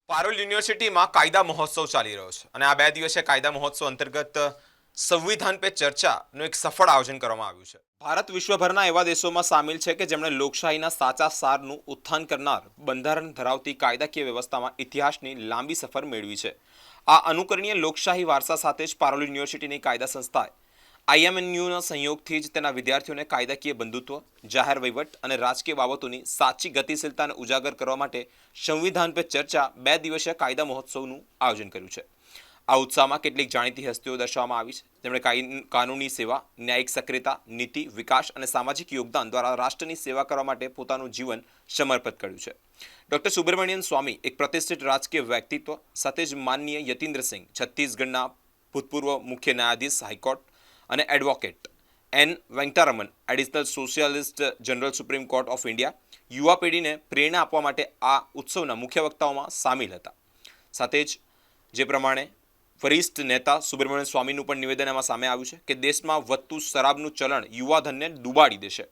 પારોલ યુનિવર્સિટીમાં કાયદા મહોત્સવ ચાલી રહ્યો છે અને આ 2 દિવસીય કાયદા મહોત્સવ અંતર્ગત સંવિધાન પે ચર્ચાનું એક સફળ આયોજન કરવામાં આવ્યું છે. ભારત વિશ્વભરના એવા દેશોમાં સામેલ છે કે જેમણે લોકશાહીના સાચા સારનું ઉત્થાન કરનાર બંધારણ ધરાવતી કાયદાકીય વ્યવસ્થામાં ઇતિહાસની લાંબી સફર મેળવી છે. આ અનુકરણીય લોકશાહી વારસા સાથે જ પારોલ યુનિવર્સિટીની કાયદા સંસ્થાએ આઈએમએનયુના સંયોગથી જ તેના વિદ્યાર્થીઓને કાયદાકીય બંધુત્વ, જાહેર વહીવટ અને રાજકીય બાબતોની સાચી ગતિશીલતાને ઉજાગર કરવા માટે સંવિધાન પર ચર્ચા 2 દિવસીય કાયદા મહોત્સવનું આયોજન કર્યું છે. આ ઉત્સાહમાં કેટલીક જાણીતી હસ્તીઓ દર્શાવવામાં આવી છે જેમણે કાનૂની સેવા, ન્યાયિક સક્રિયતા, નીતિ, વિકાસ અને સામાજિક યોગદાન દ્વારા રાષ્ટ્રની સેવા કરવા માટે પોતાનું જીવન સમર્પિત કર્યું છે. ડોક્ટર સુબ્રમણ્યમ સ્વામી એક પ્રતિષ્ઠિત રાજકીય વ્યક્તિત્વ સાથે જ માનનીય યતીન્દ્રસિંહ, છત્તીસગઢના ભૂતપૂર્વ મુખ્ય ન્યાયાધીશ હાઈકોર્ટ અને advocate N Venkataraman, additional solicitor general supreme court of India, યુવા પેઢીને પ્રેરણા આપવા માટે આ ઉત્સવના મુખ્ય વક્તાઓમાં સામેલ હતા. સાથે જ જે પ્રમાણે વરિષ્ઠ નેતા સુબ્રમણ્યમ સ્વામીનું પણ નિવેદન એમાં સામે આવ્યું છે કે દેશમાં વધતું શરાબનું ચલણ યુવાધનને ડૂબાડી દેશે.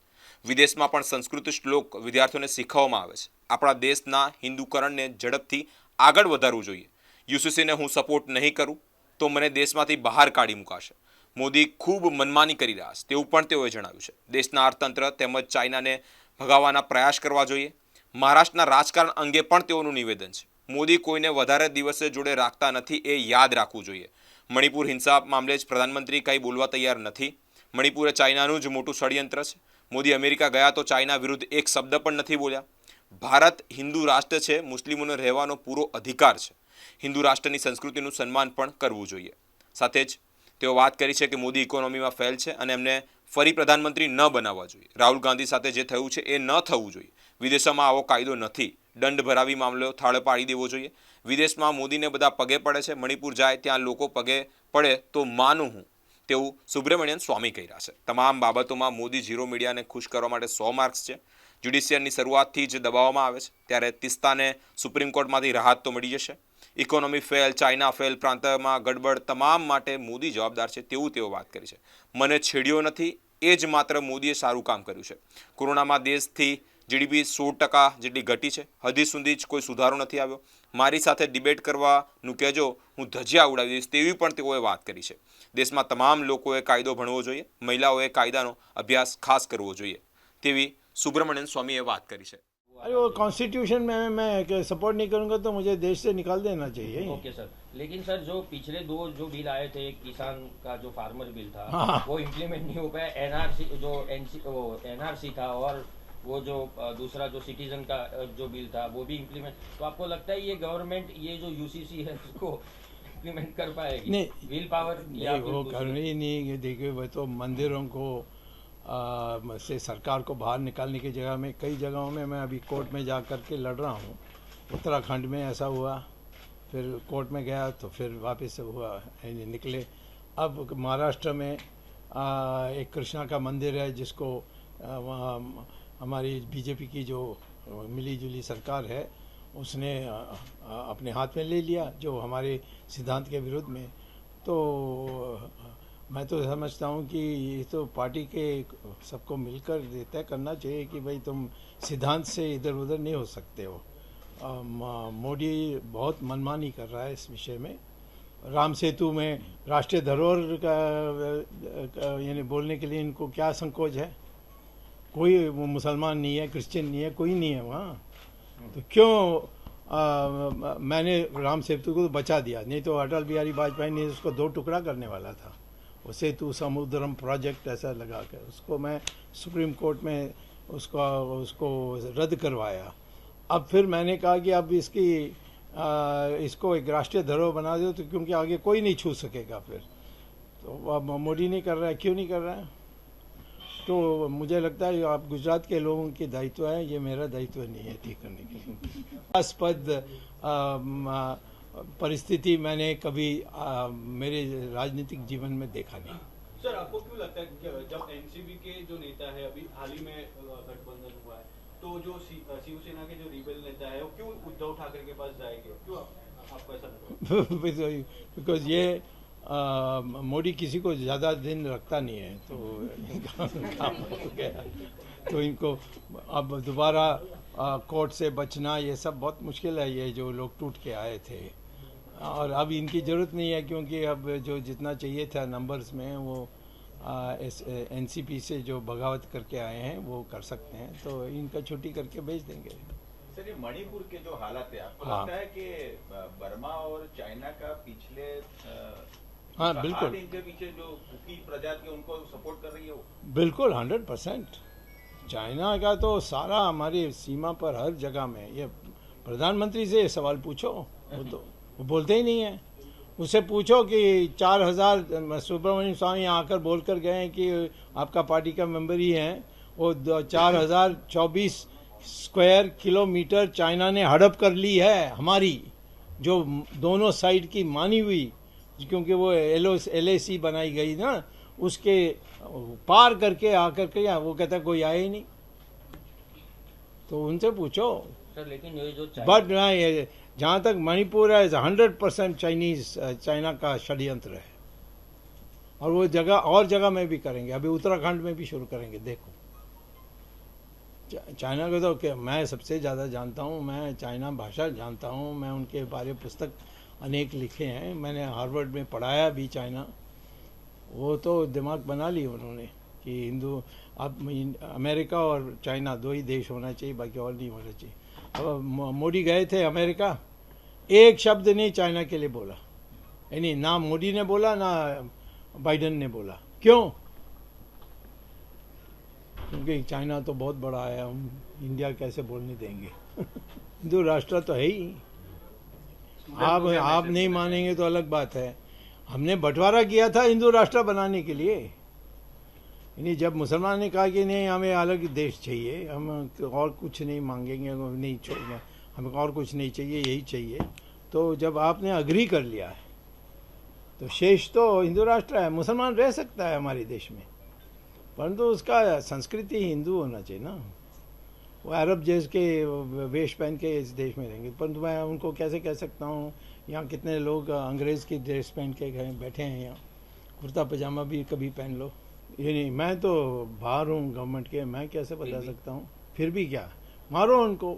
વિદેશમાં પણ સંસ્કૃત શ્લોક વિદ્યાર્થીઓને શીખવવામાં આવે છે. આપણા દેશના હિન્દુકરણને ઝડપથી આગળ વધારવું જોઈએ. યુસીસીને હું સપોર્ટ નહીં કરું તો મને દેશમાંથી બહાર કાઢી મુકાશે. મોદી ખૂબ મનમાની કરી રહ્યા છે તેવું પણ તેઓએ જણાવ્યું છે. દેશના અર્થતંત્ર તેમજ ચાઇનાને ભગાવવાના પ્રયાસ કરવા જોઈએ. મહારાષ્ટ્રના રાજકારણ અંગે પણ તેઓનું નિવેદન છે. મોદી કોઈને વધારે દિવસે જોડે રાખતા નથી એ યાદ રાખવું જોઈએ. મણિપુર હિંસા મામલે જ પ્રધાનમંત્રી કંઈ બોલવા તૈયાર નથી. મણિપુર એ ચાઇનાનું જ મોટું ષડયંત્ર છે. મોદી અમેરિકા ગયા તો ચાઇના વિરુદ્ધ એક શબ્દ પણ નથી બોલ્યા. ભારત હિન્દુ રાષ્ટ્ર છે, મુસ્લિમોને રહેવાનો પૂરો અધિકાર છે. હિન્દુ રાષ્ટ્રની સંસ્કૃતિનું સન્માન પણ કરવું જોઈએ. સાથે જ તેઓ વાત કરી છે કે મોદી ઇકોનોમીમાં ફેલ છે અને એમને ફરી પ્રધાનમંત્રી ન બનાવવા જોઈએ. રાહુલ ગાંધી સાથે જે થયું છે એ ન થવું જોઈએ. વિદેશોમાં આવો કાયદો નથી. દંડ ભરાવી મામલો થાળે પાડી દેવો જોઈએ. વિદેશમાં મોદીને બધા પગે પડે છે, મણિપુર જાય ત્યાં લોકો પગે પડે તો માનું હું, તેવું સુબ્રમણ્યમ સ્વામી કહી રહ્યા છે. તમામ બાબતોમાં મોદી ઝીરો મીડિયાને ખુશ કરવા માટે 100 માર્ક્સ છે. જ્યુડિશિયરની શરૂઆતથી જ દબાવવામાં આવે છે ત્યારે તિસ્તાને સુપ્રીમ કોર્ટમાંથી રાહત તો મળી જશે. ઇકોનોમી ફેલ, ચાઇના ફેલ, પ્રાંતમાં ગડબડ તમામ માટે મોદી જવાબદાર છે તેવું તેઓ વાત કરી છે. મને છેડ્યો નથી, એ જ માત્ર મોદીએ સારું કામ કર્યું છે. કોરોનામાં દેશથી જીડીપી 16% જેટલી ઘટી છે. હજી સુધી જ કોઈ સુધારો નથી આવ્યો. મારી સાથે ડિબેટ કરવાનું કહેજો, હું ધજિયા ઉડાવી દઈશ તેવી પણ તેઓએ વાત કરી છે. દેશમાં તમામ લોકોએ કાયદો ભણવો જોઈએ. મહિલાઓએ કાયદાનો અભ્યાસ ખાસ કરવો જોઈએ તેવી સુબ્રમण्यम स्वामी ये बात करी है. अरे वो कॉन्स्टिट्यूशन में मैं सपोर्ट नहीं करूंगा तो मुझे देश से निकाल देना चाहिए. ओके सर, लेकिन सर जो पिछले 2 जो बिल आए थे, किसान का जो फार्मर बिल था, हाँ. वो इम्प्लीमेंट नहीं हो पाया. एनआरसी जो एनआरसी था और वो जो दूसरा जो सिटीजन का जो बिल था वो भी इम्प्लीमेंट. तो आपको लगता है ये गवर्नमेंट ये जो यूसीसी है उसको इम्प्लीमेंट कर पाएगी? नहीं, विल पावर या वो कर ही नहीं. देखिए वो तो मंदिरों को से सरकार को बाहर निकालने की जगह में कई जगहों में मैं अभी कोर्ट में जा कर के लड़ रहा हूँ. उत्तराखंड में ऐसा हुआ, फिर कोर्ट में गया तो फिर वापस हुआ निकले. अब महाराष्ट्र में एक कृष्णा का मंदिर है जिसको हमारी बीजेपी की जो मिली जुली सरकार है उसने अपने हाथ में ले लिया, जो हमारे सिद्धांत के विरुद्ध में. तो मैं तो समझता हूँ कि ये तो पार्टी के सबको मिलकर तय करना चाहिए कि भाई तुम सिद्धांत से इधर उधर नहीं हो सकते हो. मोदी बहुत मनमानी कर रहा है इस विषय में. राम सेतु में राष्ट्रीय धरोहर का यानी बोलने के लिए इनको क्या संकोच है? कोई मुसलमान नहीं है, क्रिश्चियन नहीं है, कोई नहीं है वहाँ. तो क्यों मैंने राम सेतु को तो बचा दिया, नहीं तो अटल बिहारी वाजपेयी ने उसको 2 टुकड़ा करने वाला था. वो सेतु समुद्रम प्रोजेक्ट ऐसा लगा कर उसको मैं सुप्रीम कोर्ट में उसको रद्द करवाया. अब फिर मैंने कहा कि अब इसको एक राष्ट्रीय धरोहर बना दो तो क्योंकि आगे कोई नहीं छू सकेगा फिर. तो अब मोदी नहीं कर रहा है. क्यों नहीं कर रहा है? तो मुझे लगता है आप गुजरात के लोगों की दायित्व है, ये मेरा दायित्व नहीं है ठीक करने के लिए. आस्पद परिस्थिति मैंने कभी मेरे राजनीतिक जीवन में देखा नहीं. सर आपको क्यों लगता है कि जब एनसीपी के जो नेता है अभी हाल ही में गठबंधन हुआ है तो जो शिवसेना के जो रिबेल नेता है वो क्यों उद्धव ठाकरे के पास जाएंगे? क्यों आपको ऐसा लगता है? बिकॉज ये मोदी किसी को ज़्यादा दिन रखता नहीं है तो इनका काम हो गया. तो इनको अब दोबारा कोर्ट से बचना, ये सब बहुत मुश्किल है, ये जो लोग टूट के आए थे। और अब इनकी ज़रूरत नहीं है, क्योंकि अब जो जितना चाहिए था नंबर्स में वो एनसीपी से जो बगावत करके आए हैं वो कर सकते हैं, तो इनका छुट्टी करके भेज देंगे। सर, ये मणिपुर के जो हालात है, आपको हाँ। लगता है कि बर्मा और चाइना का पिछले हाँ, का बिल्कुल। हाथ इनके पीछे जो कुकी प्रजाति है उनको सपोर्ट कर रही है वो? बिल्कुल 100%। चाइना का तो सारा हमारी सीमा पर हर जगह में, ये प्रधानमंत्री से ये सवाल पूछो, वो बोलते ही नहीं है। उससे पूछो कि 4000 सुब्रमण्यम स्वामी यहाँ आकर बोल कर गए हैं कि आपका पार्टी का मेंबर ही हैं, वो 4024 स्क्वायर किलोमीटर चाइना ने हड़प कर ली है हमारी, जो दोनों साइड की मानी हुई, क्योंकि वो LAC बनाई गई ना, उसके पार करके आकर के यहाँ वो कहता है कोई आया ही नहीं, तो उनसे पूछो। सर लेकिन ये जो बट जहाँ तक मणिपुर है 100% चाइना का षड्यंत्र है, और वो जगह में भी करेंगे, अभी उत्तराखंड में भी शुरू करेंगे, देखो। चाइना को तो मैं सबसे ज़्यादा जानता हूँ, मैं चाइना भाषा जानता हूँ, मैं उनके बारे में पुस्तक अनेक लिखे हैं, मैंने हार्वर्ड में पढ़ाया भी चाइना। वो तो दिमाग बना ली उन्होंने कि हिंदू, अब अमेरिका और चाइना दो ही देश होना चाहिए, बाकी और नहीं होना चाहिए। अब मोदी गए थे अमेरिका, एक शब्द नहीं चाइना के लिए बोला, यानी ना मोदी ने बोला ना बाइडेन ने बोला। क्यों? क्योंकि चाइना तो बहुत बड़ा है, हम इंडिया कैसे बोलने देंगे। हिंदू राष्ट्र तो है ही। आप नहीं मानेंगे तो अलग बात है। हमने बंटवारा किया था हिंदू राष्ट्र बनाने के लिए, यानी जब मुसलमान ने कहा कि नहीं हमें अलग देश चाहिए, हम और कुछ नहीं मांगेंगे, नहीं छोड़ेंगे, हमें और कुछ नहीं चाहिए, यही चाहिए, तो जब आपने अग्री कर लिया है तो शेष तो हिंदू राष्ट्र है। मुसलमान रह सकता है हमारे देश में, परंतु उसका संस्कृति हिंदू होना चाहिए ना। वो अरब जैसे के वेश पहन के इस देश में रहेंगे, परंतु मैं उनको कैसे कह सकता हूँ, यहाँ कितने लोग अंग्रेज़ की ड्रेस पहन के बैठे हैं, यहाँ कुर्ता पजामा भी कभी पहन लो। ये नहीं, मैं तो बाहर हूँ गवर्नमेंट के, मैं कैसे बता सकता हूँ। फिर भी क्या, मारो उनको,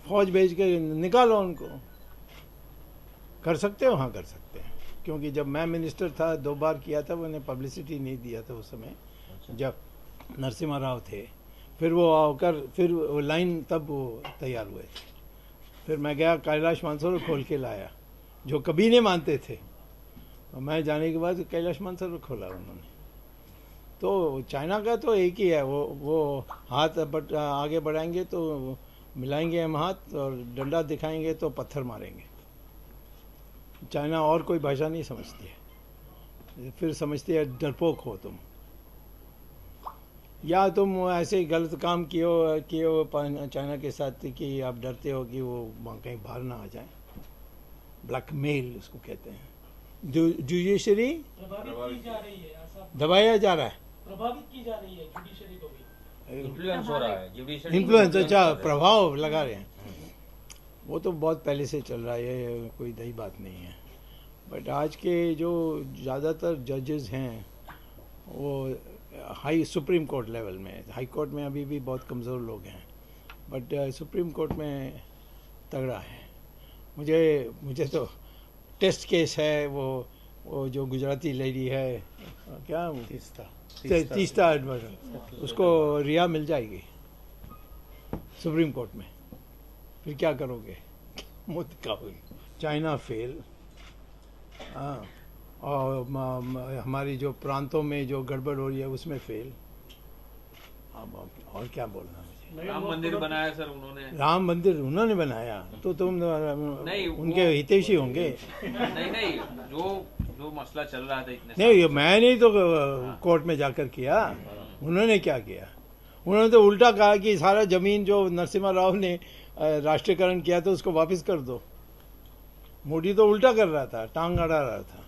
फौज भेज के निकालो उनको। कर सकते हो? हाँ कर सकते हैं, क्योंकि जब मैं मिनिस्टर था 2 बार किया था, उन्हें पब्लिसिटी नहीं दिया था उस समय, जब नरसिम्हा राव थे। फिर वो आकर फिर वो लाइन तब वो तैयार हुए थे। फिर मैं गया, कैलाश मानसरोवर खोल के लाया, जो कभी नहीं मानते थे, और मैं जाने के बाद कैलाश मानसरोवर खोला उन्होंने। तो चाइना का तो एक ही है, वो हाथ आगे बढ़ाएंगे तो मिलाएंगे हम हाथ, और डंडा दिखाएंगे तो पत्थर मारेंगे। चाइना और कोई भाषा नहीं समझती है, फिर समझती है डरपोक हो तुम, या तुम ऐसे गलत काम किए हो चाइना के साथ कि आप डरते हो कि वो कहीं बाहर ना आ जाए। ब्लैकमेल उसको कहते हैं। जुडिशरी दबाया जा रहा है, प्रभावित की जा रही है जुडिशरी को भी, इन्फ्लुएंस हो रहा है जुडिशरी, इन्फ्लुएंस, अच्छा प्रभाव लगा रहे हैं। वो तो बहुत पहले से चल रहा है, ये कोई नई बात नहीं है। बट आज के जो ज़्यादातर जजेस हैं वो हाई सुप्रीम कोर्ट लेवल में, हाई कोर्ट में अभी भी बहुत कमज़ोर लोग हैं, बट सुप्रीम कोर्ट में तगड़ा है। मुझे तो टेस्ट केस है, वो जो गुजराती लेडी है, क्या तीस्ता एडवर्ड, उसको रिहा मिल जाएगी सुप्रीम कोर्ट में, फिर क्या करोगे? मुझ खाओगे। चाइना फेल, हाँ, और हमारी जो प्रांतों में जो गड़बड़ हो रही है उसमें फेल। अब और क्या बोलना मुझे। राम मंदिर बनाया सर उन्होंने, राम मंदिर उन्होंने बनाया, तो तुम नहीं, उनके हितैषी होंगे। नहीं जो मसला चल रहा था इतने नहीं, ये मैं नहीं तो कोर्ट में जाकर किया, उन्होंने क्या किया? उन्होंने तो उल्टा कहा कि सारा जमीन जो नरसिम्हा राव ने राष्ट्रीयकरण किया था उसको वापस कर दो। मोदी तो उल्टा कर रहा था, टांग अड़ा रहा था।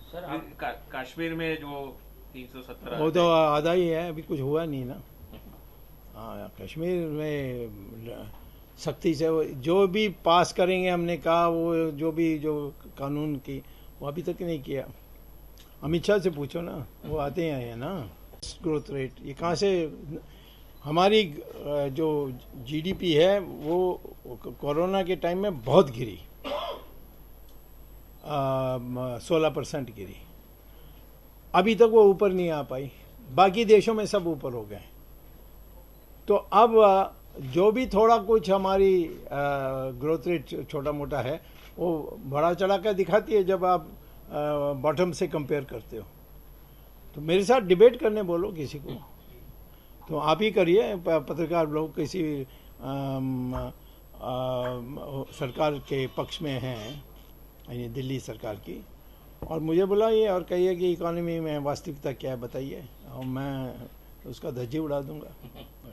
सर आप कश्मीर में जो 317 वो तो आधा ही है, अभी कुछ हुआ नहीं ना। हाँ, कश्मीर में सख्ती से जो भी पास करेंगे, हमने कहा वो जो कानून की, वो अभी तक नहीं किया। अमित शाह से पूछो ना, वो आते हैं ना। ग्रोथ रेट ये कहाँ से हमारी जो जीडीपी है वो कोरोना के टाइम में बहुत गिरी, 16% गिरी। अभी तक वो ऊपर नहीं आ पाई, बाकी देशों में सब ऊपर हो गए। तो अब जो भी थोड़ा कुछ हमारी ग्रोथ रेट छोटा मोटा है वो बढ़ा चढ़ा कर दिखाती है जब आप बॉटम से कंपेयर करते हो। तो मेरे साथ डिबेट करने बोलो किसी को, तो आप ही करिए, पत्रकार लोग किसी सरकार के पक्ष में हैं, यानी दिल्ली सरकार की, और मुझे बुलाइए और कहिए कि इकोनॉमी में वास्तविकता क्या है बताइए, और मैं उसका धज्जी उड़ा दूंगा।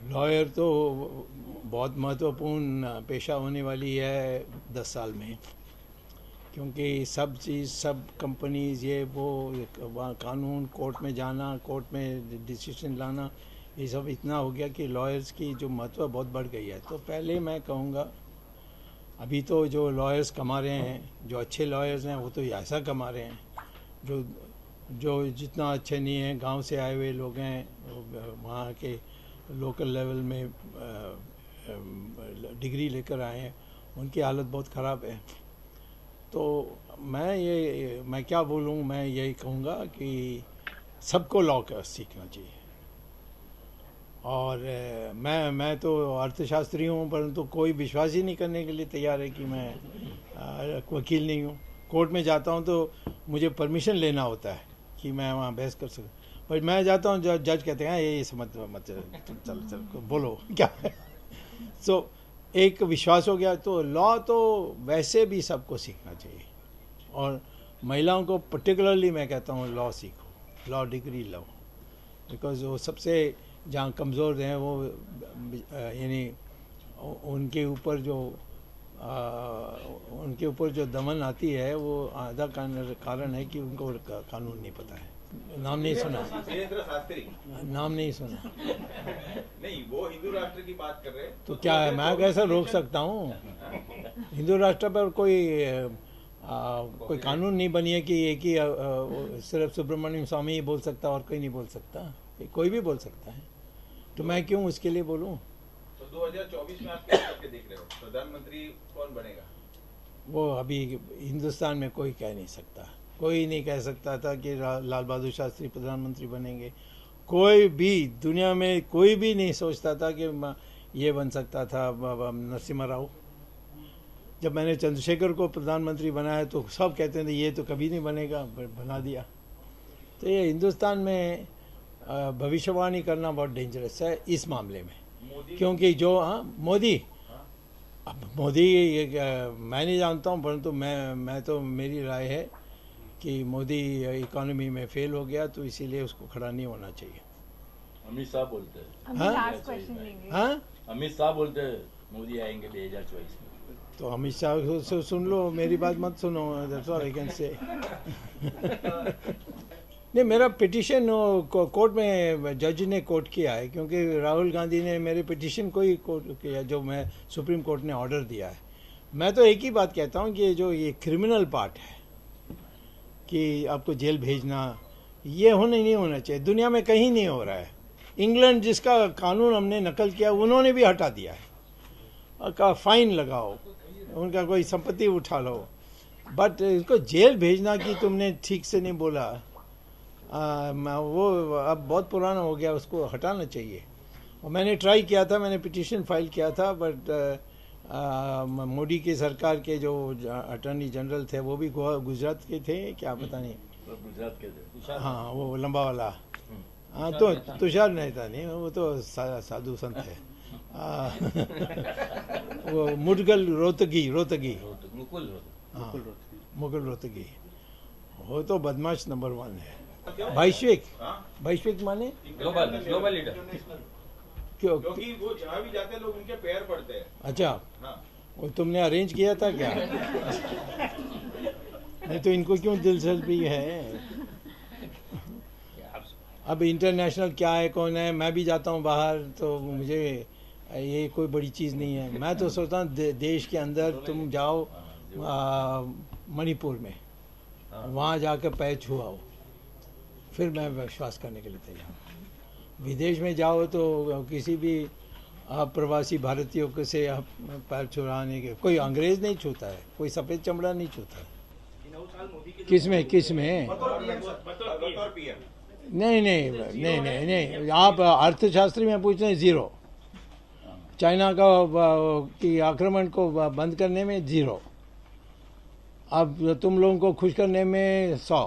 लॉयर तो बहुत महत्वपूर्ण पेशा होने वाली है 10 साल में, क्योंकि सब चीज़, सब कंपनीज, ये वो कानून, कोर्ट में जाना, कोर्ट में डिसीजन लाना, ये सब इतना हो गया कि लॉयर्स की जो महत्व बहुत बढ़ गई है। तो पहले मैं कहूँगा, अभी तो जो लॉयर्स कमा रहे हैं, जो अच्छे लॉयर्स हैं वो तो ऐसा कमा रहे हैं, जो जितना अच्छे नहीं हैं, गांव से आए हुए लोग हैं, वहाँ के लोकल लेवल में डिग्री लेकर आए हैं, उनकी हालत बहुत ख़राब है। तो मैं क्या बोलूँ, मैं यही कहूँगा कि सबको लॉ का सीखना चाहिए। और मैं तो अर्थशास्त्री हूँ, परंतु कोई विश्वास ही नहीं करने के लिए तैयार है कि मैं वकील नहीं हूँ। कोर्ट में जाता हूँ तो मुझे परमिशन लेना होता है कि मैं वहाँ बहस कर सकूँ, पर मैं जाता हूँ, जज कहते हैं ये समझ मत चल बोलो क्या है। सो एक विश्वास हो गया। तो लॉ तो वैसे भी सबको सीखना चाहिए, और महिलाओं को पर्टिकुलरली मैं कहता हूँ लॉ सीखो, लॉ डिग्री लो, बिकॉज वो सबसे जहाँ कमज़ोर हैं वो, यानी उनके ऊपर जो दमन आती है, वो आधा कारण है कि उनको कानून नहीं पता है। नाम नहीं सुना, वीरेंद्र शास्त्री नाम नहीं सुना। नहीं, वो हिंदू राष्ट्र की बात कर रहे हैं। तो क्या है, मैं कैसे रोक सकता हूँ? हिंदू राष्ट्र पर कोई कानून नहीं बनी है कि एक ही सिर्फ सुब्रमण्यम स्वामी ही बोल सकता और कोई नहीं बोल सकता, कोई भी बोल सकता है। तो मैं क्यों उसके लिए बोलूँ? तो 2024 में आप क्या करके देख रहे हो? प्रधानमंत्री कौन बनेगा? वो अभी हिंदुस्तान में कोई कह नहीं सकता, कोई नहीं कह सकता था कि लाल बहादुर शास्त्री प्रधानमंत्री बनेंगे। कोई भी दुनिया में कोई भी नहीं सोचता था कि ये बन सकता था नरसिम्हा राव। जब मैंने चंद्रशेखर को प्रधानमंत्री बनाया तो सब कहते थे ये तो कभी नहीं बनेगा, बना दिया। तो ये हिंदुस्तान में भविष्यवाणी करना बहुत डेंजरस है इस मामले में, क्योंकि जो मोदी, अब मोदी मैं नहीं जानता हूँ, परंतु मैं तो मेरी राय है कि मोदी इकोनॉमी में फेल हो गया, तो इसीलिए उसको खड़ा नहीं होना चाहिए। अमित शाह बोलते हैं, हाँ अमित शाह बोलते हैं मोदी आएंगे 2024 में। तो अमित शाह से सुन लो, मेरी बात मत सुनो, that's all I can say. नहीं, मेरा पिटीशन कोर्ट में जज ने कोर्ट किया है, क्योंकि राहुल गांधी ने मेरे पिटीशन को ही कोर्ट किया जो मैं सुप्रीम कोर्ट ने ऑर्डर दिया है। मैं तो एक ही बात कहता हूँ कि जो ये क्रिमिनल पार्ट है कि आपको जेल भेजना, ये नहीं होना चाहिए, दुनिया में कहीं नहीं हो रहा है। इंग्लैंड जिसका कानून हमने नकल किया उन्होंने भी हटा दिया है, और कहा फाइन लगाओ, उनका कोई संपत्ति उठा लो, बट इसको जेल भेजना कि तुमने ठीक से नहीं बोला, वो अब बहुत पुराना हो गया, उसको हटाना चाहिए। और मैंने ट्राई किया था, मैंने पिटीशन फाइल किया था, बट मोदी की सरकार के जो अटॉर्नी जनरल थे वो भी गुजरात के थे, क्या पता नहीं, गुजरात के थे। हाँ वो लंबा वाला, हाँ तो तुषार मेहता नहीं, वो तो साधु संत है। वो मुगल रोहतगी, हाँ मुगल रोहतगी, वो तो बदमाश नंबर 1 है। वैश्विक माने ग्लोबल लीडर। क्योंकि वो जहाँ भी जाते हैं लोग उनके पैर पड़ते हैं। अच्छा, हाँ। वो तुमने अरेंज किया था क्या? नहीं तो इनको क्यों दिलचस्पी है? अब इंटरनेशनल क्या है, कौन है, मैं भी जाता हूँ बाहर, तो मुझे ये कोई बड़ी चीज़ नहीं है। मैं तो सोचता हूँ देश के अंदर तुम जाओ, मणिपुर में, वहाँ जाकर पैर छुआओ, फिर मैं विश्वास करने के लिए तैयार हूँ। विदेश में जाओ तो किसी भी प्रवासी भारतीयों को से आप पैर छुड़ाने के कोई अंग्रेज नहीं छूता है, कोई सफ़ेद चमड़ा नहीं छूता है। किसमें बतौर पीएम नहीं, आप अर्थशास्त्री में पूछ रहे हैं, जीरो। चाइना का की आक्रमण को बंद करने में जीरो। अब तुम लोगों को खुश करने में 100।